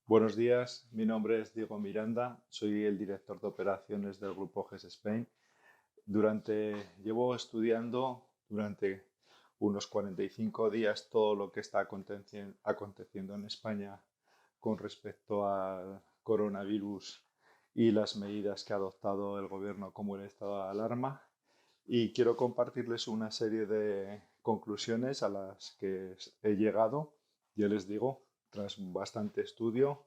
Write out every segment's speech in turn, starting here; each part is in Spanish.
Buenos días, mi nombre es Diego Miranda, soy el director de operaciones del Grupo GES Spain. Llevo estudiando durante unos 45 días todo lo que está aconteciendo en España con respecto al coronavirus y las medidas que ha adoptado el gobierno como el estado de alarma. Y quiero compartirles una serie de conclusiones a las que he llegado. Ya les digo, tras bastante estudio,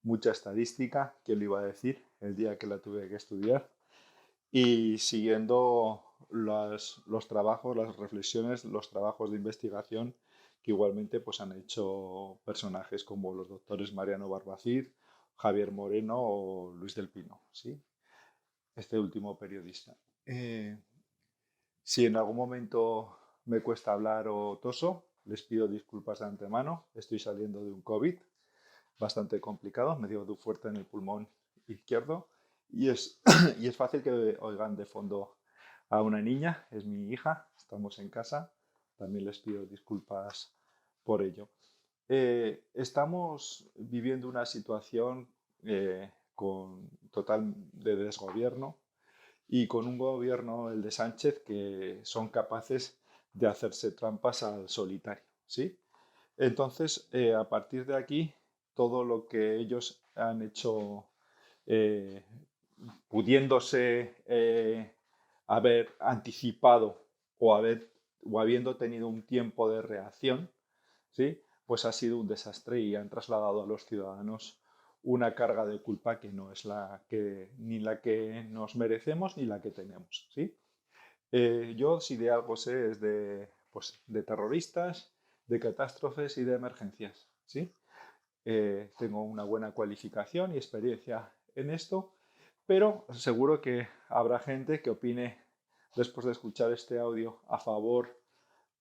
mucha estadística, que lo iba a decir el día que la tuve que estudiar, y siguiendo los trabajos, las reflexiones, los trabajos de investigación que igualmente pues, han hecho personajes como los doctores Mariano Barbacid, Javier Moreno o Luis del Pino, ¿sí? Este último periodista. Si en algún momento me cuesta hablar o toso, les pido disculpas de antemano. Estoy saliendo de un COVID bastante complicado, me dio fuerte en el pulmón izquierdo y es fácil que oigan de fondo a una niña, es mi hija, estamos en casa, también les pido disculpas por ello. Estamos viviendo una situación con total de desgobierno y con un gobierno, el de Sánchez, que son capaces de hacerse trampas al solitario, ¿sí? Entonces, a partir de aquí, todo lo que ellos han hecho, eh, pudiéndose haber anticipado o, o habiendo tenido un tiempo de reacción, ¿sí? Pues ha sido un desastre y han trasladado a los ciudadanos una carga de culpa que no es ni la que nos merecemos ni la que tenemos, ¿sí? Yo, si de algo sé, es pues, de terroristas, de catástrofes y de emergencias, ¿sí? Tengo una buena cualificación y experiencia en esto, pero seguro que habrá gente que opine, después de escuchar este audio, a favor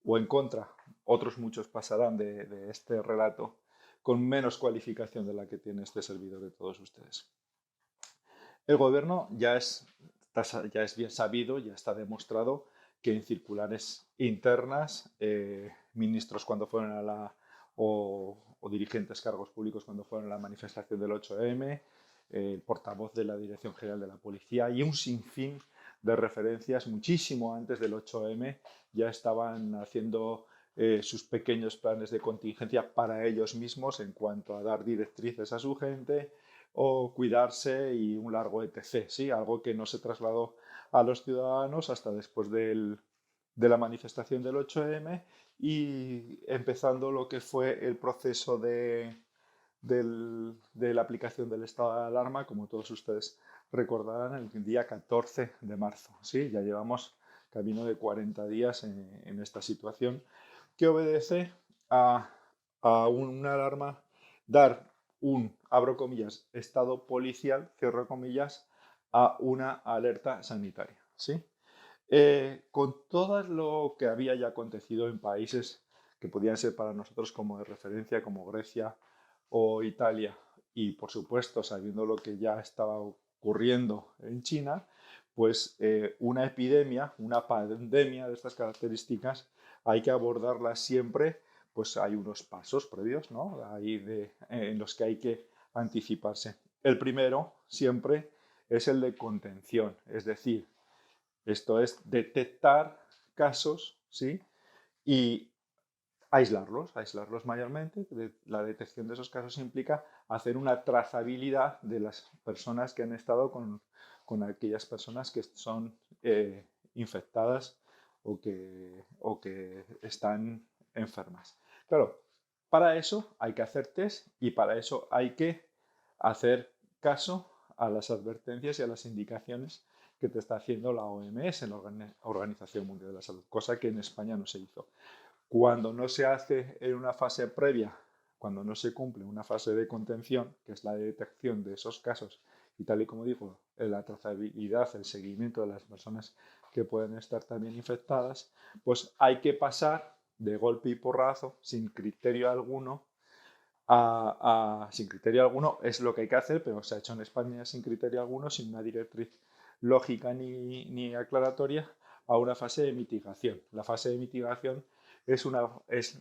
o en contra. Otros muchos pasarán de este relato con menos cualificación de la que tiene este servidor de todos ustedes. El gobierno ya es bien sabido, ya está demostrado que en circulares internas, ministros cuando fueron o dirigentes cargos públicos cuando fueron a la manifestación del 8M, el portavoz de la Dirección General de la Policía y un sinfín de referencias muchísimo antes del 8M ya estaban haciendo sus pequeños planes de contingencia para ellos mismos en cuanto a dar directrices a su gente, o cuidarse y un largo etc. ¿Sí? Algo que no se trasladó a los ciudadanos hasta después de la manifestación del 8M y empezando lo que fue el proceso de la aplicación del estado de alarma, como todos ustedes recordarán, el día 14 de marzo. ¿Sí? Ya llevamos camino de 40 días en esta situación que obedece a, a una alarma, dar abro comillas, estado policial, cierro comillas, a una alerta sanitaria. ¿Sí? Con todo lo que había ya acontecido en países que podían ser para nosotros como de referencia, como Grecia o Italia, y por supuesto sabiendo lo que ya estaba ocurriendo en China, pues una epidemia, una pandemia de estas características, hay que abordarla siempre, pues hay unos pasos previos, ¿no? En los que hay que anticiparse. El primero siempre es el de contención, es decir, esto es detectar casos, ¿sí? Y aislarlos mayormente. La detección de esos casos implica hacer una trazabilidad de las personas que han estado con aquellas personas que son infectadas o que están enfermas. Claro, para eso hay que hacer test y para eso hay que hacer caso a las advertencias y a las indicaciones que te está haciendo la OMS, la Organización Mundial de la Salud, cosa que en España no se hizo. Cuando no se hace en una fase previa, cuando no se cumple una fase de contención, que es la detección de esos casos, y tal y como digo, la trazabilidad, el seguimiento de las personas que pueden estar también infectadas, pues hay que pasar de golpe y porrazo, sin criterio alguno, sin criterio alguno, es lo que hay que hacer, pero se ha hecho en España sin criterio alguno, sin una directriz lógica ni aclaratoria, a una fase de mitigación. La fase de mitigación es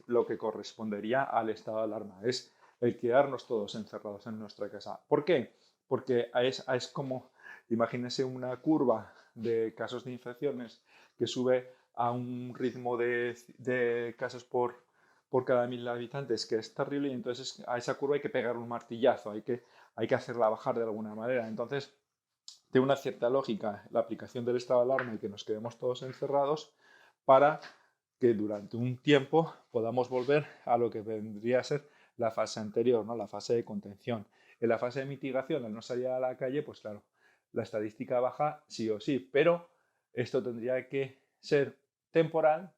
lo que correspondería al estado de alarma. Es el quedarnos todos encerrados en nuestra casa. ¿Por qué? Porque es como, imagínense una curva de casos de infecciones que sube a un ritmo de casos por cada 1000 habitantes que es terrible, y entonces a esa curva hay que pegar un martillazo, hay que hacerla bajar de alguna manera. Entonces, tiene una cierta lógica la aplicación del estado de alarma y que nos quedemos todos encerrados para que durante un tiempo podamos volver a lo que vendría a ser la fase anterior, ¿no? La fase de contención. En la fase de mitigación, al no salir a la calle, pues claro, la estadística baja sí o sí, pero esto tendría que ser temporal,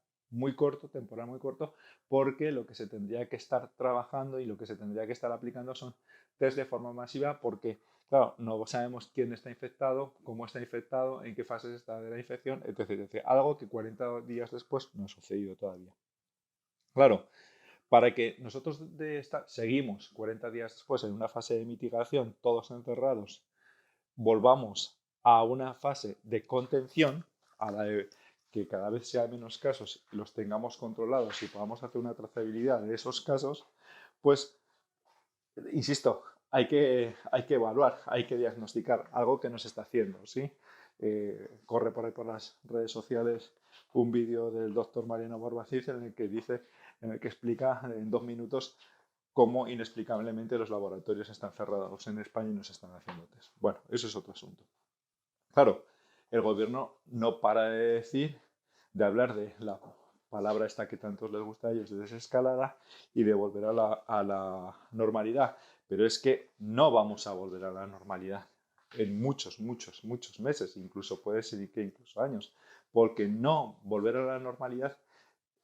temporal muy corto, porque lo que se tendría que estar trabajando y lo que se tendría que estar aplicando son test de forma masiva, porque claro, no sabemos quién está infectado, cómo está infectado, en qué fase está de la infección, etc. Algo que 40 días después no ha sucedido todavía. Claro, para que nosotros seguimos 40 días después en una fase de mitigación, todos encerrados, volvamos a una fase de contención, a la de que cada vez sea menos casos, los tengamos controlados y podamos hacer una trazabilidad de esos casos, pues insisto, hay que evaluar, hay que diagnosticar algo que no se está haciendo, ¿sí? Corre por ahí por las redes sociales un vídeo del doctor Mariano Barbacid en el que explica en 2 minutos cómo inexplicablemente los laboratorios están cerrados en España y no se están haciendo test. Bueno, eso es otro asunto. Claro, el gobierno no para de hablar de la palabra esta que tantos les gusta a ellos, de desescalada, y de volver a la normalidad. Pero es que no vamos a volver a la normalidad en muchos meses, incluso puede ser que incluso años, porque no volver a la normalidad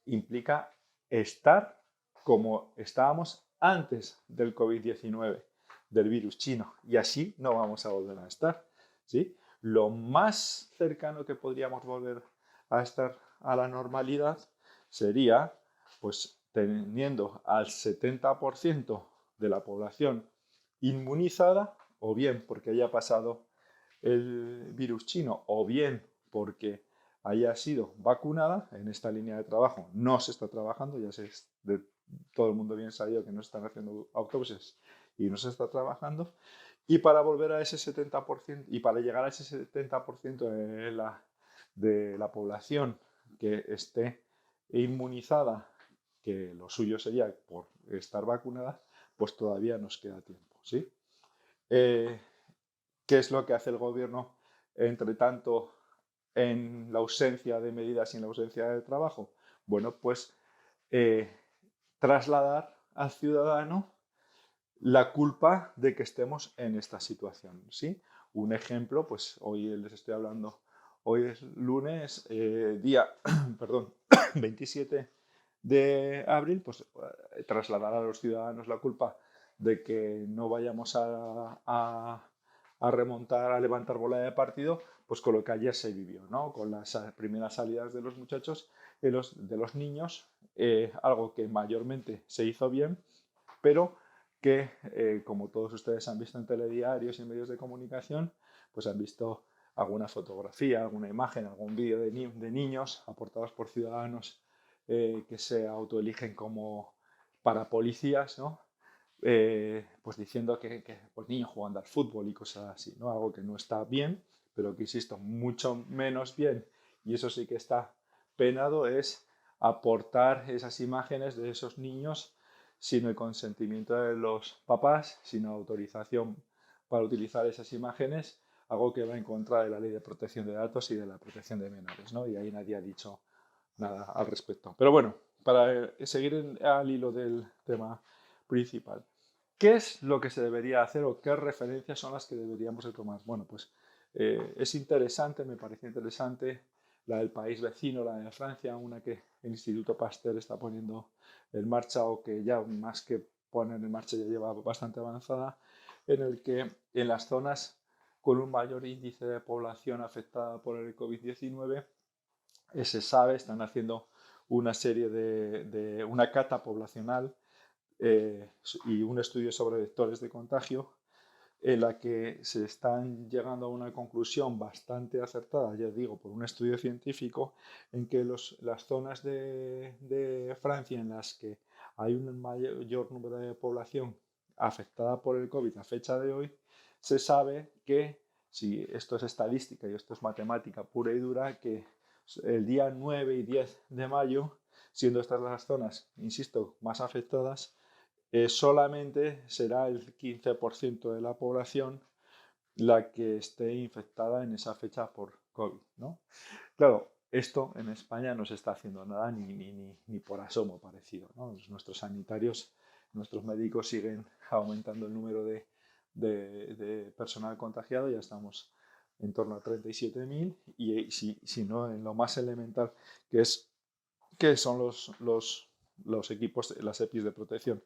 implica estar como estábamos antes del COVID-19, del virus chino, y así no vamos a volver a estar, ¿sí? Lo más cercano que podríamos volver a estar a la normalidad sería, pues, teniendo al 70% de la población inmunizada, o bien porque haya pasado el virus chino, o bien porque haya sido vacunada. En esta línea de trabajo no se está trabajando, ya sé, de todo el mundo bien sabido que no están haciendo autopsias y no se está trabajando. Y para volver a ese 70% y para llegar a ese 70% de la población que esté inmunizada, que lo suyo sería por estar vacunada, pues todavía nos queda tiempo, ¿sí? ¿Qué es lo que hace el gobierno, entre tanto, en la ausencia de medidas y en la ausencia de trabajo? Bueno, pues eh, trasladar al ciudadano la culpa de que estemos en esta situación, ¿sí? Un ejemplo, pues hoy les estoy hablando, hoy es lunes, día, perdón, 27 de abril, pues trasladar a los ciudadanos la culpa de que no vayamos a remontar, a levantar bola de partido, pues con lo que ayer se vivió, ¿no? Con las primeras salidas de los muchachos, de los niños, algo que mayormente se hizo bien, pero que, como todos ustedes han visto en telediarios y en medios de comunicación, pues han visto alguna fotografía, alguna imagen, algún vídeo de niños aportados por ciudadanos que se autoeligen como parapolicías, ¿no? Pues diciendo que pues niños jugando al fútbol y cosas así, ¿no? Algo que no está bien, pero que, insisto, mucho menos bien, y eso sí que está penado, es aportar esas imágenes de esos niños sin el consentimiento de los papás, sin autorización para utilizar esas imágenes, algo que va en contra de la Ley de Protección de Datos y de la protección de menores, ¿no? Y ahí nadie ha dicho nada al respecto. Pero bueno, para seguir al hilo del tema principal, ¿qué es lo que se debería hacer o qué referencias son las que deberíamos de tomar? Bueno, pues es interesante, me parece interesante la del país vecino, la de Francia, una que el Instituto Pasteur está poniendo en marcha, o que ya más que poner en marcha ya lleva bastante avanzada, en el que en las zonas con un mayor índice de población afectada por el COVID-19 se sabe, están haciendo una serie de una cata poblacional y un estudio sobre vectores de contagio, en la que se están llegando a una conclusión bastante acertada, ya digo, por un estudio científico, en que las zonas de Francia en las que hay un mayor número de población afectada por el COVID a fecha de hoy, se sabe que, si esto es estadística y esto es matemática pura y dura, que el día 9 y 10 de mayo, siendo estas las zonas, insisto, más afectadas, solamente será el 15% de la población la que esté infectada en esa fecha por COVID, ¿no? Claro, esto en España no se está haciendo nada ni por asomo parecido, ¿no? Nuestros sanitarios, nuestros médicos siguen aumentando el número de personal contagiado, ya estamos en torno a 37.000 y si no, en lo más elemental que son los equipos, las EPIs de protección,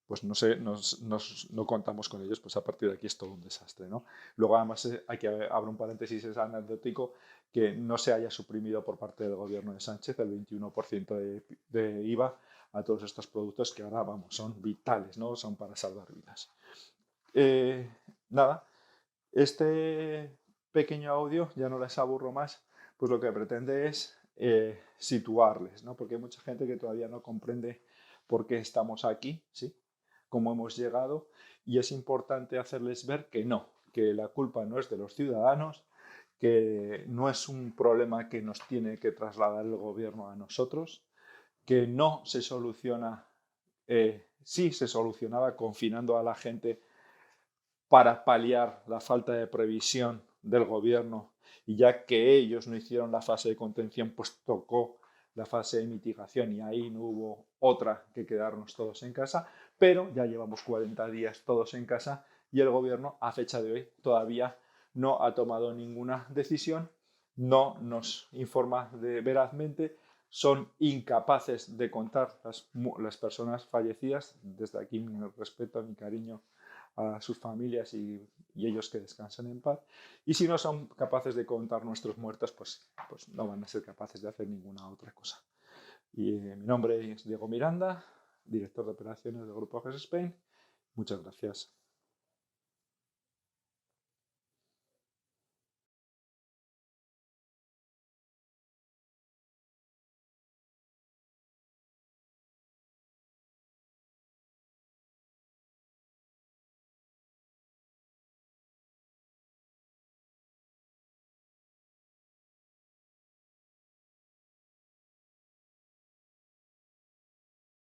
pues no sé, no contamos con ellos, pues a partir de aquí es todo un desastre, ¿no? Luego además hay que abrir un paréntesis, es anecdótico que no se haya suprimido por parte del gobierno de Sánchez el 21% de IVA a todos estos productos que ahora, vamos, son vitales, ¿no? Son para salvar vidas. Nada, este pequeño audio, ya no les aburro más, pues lo que pretende es situarles, ¿no? Porque hay mucha gente que todavía no comprende por qué estamos aquí, ¿sí? Cómo hemos llegado, y es importante hacerles ver que no, que la culpa no es de los ciudadanos, que no es un problema que nos tiene que trasladar el gobierno a nosotros, que no se soluciona, sí se solucionaba confinando a la gente para paliar la falta de previsión del gobierno, y ya que ellos no hicieron la fase de contención, pues tocó la fase de mitigación y ahí no hubo otra que quedarnos todos en casa, pero ya llevamos 40 días todos en casa y el gobierno a fecha de hoy todavía no ha tomado ninguna decisión, no nos informa verazmente, son incapaces de contar las personas fallecidas. Desde aquí mi respeto, mi cariño a sus familias y ellos que descansen en paz. Y si no son capaces de contar nuestros muertos, pues no van a ser capaces de hacer ninguna otra cosa. Y mi nombre es Diego Miranda, director de operaciones del Grupo GES Spain. Muchas gracias.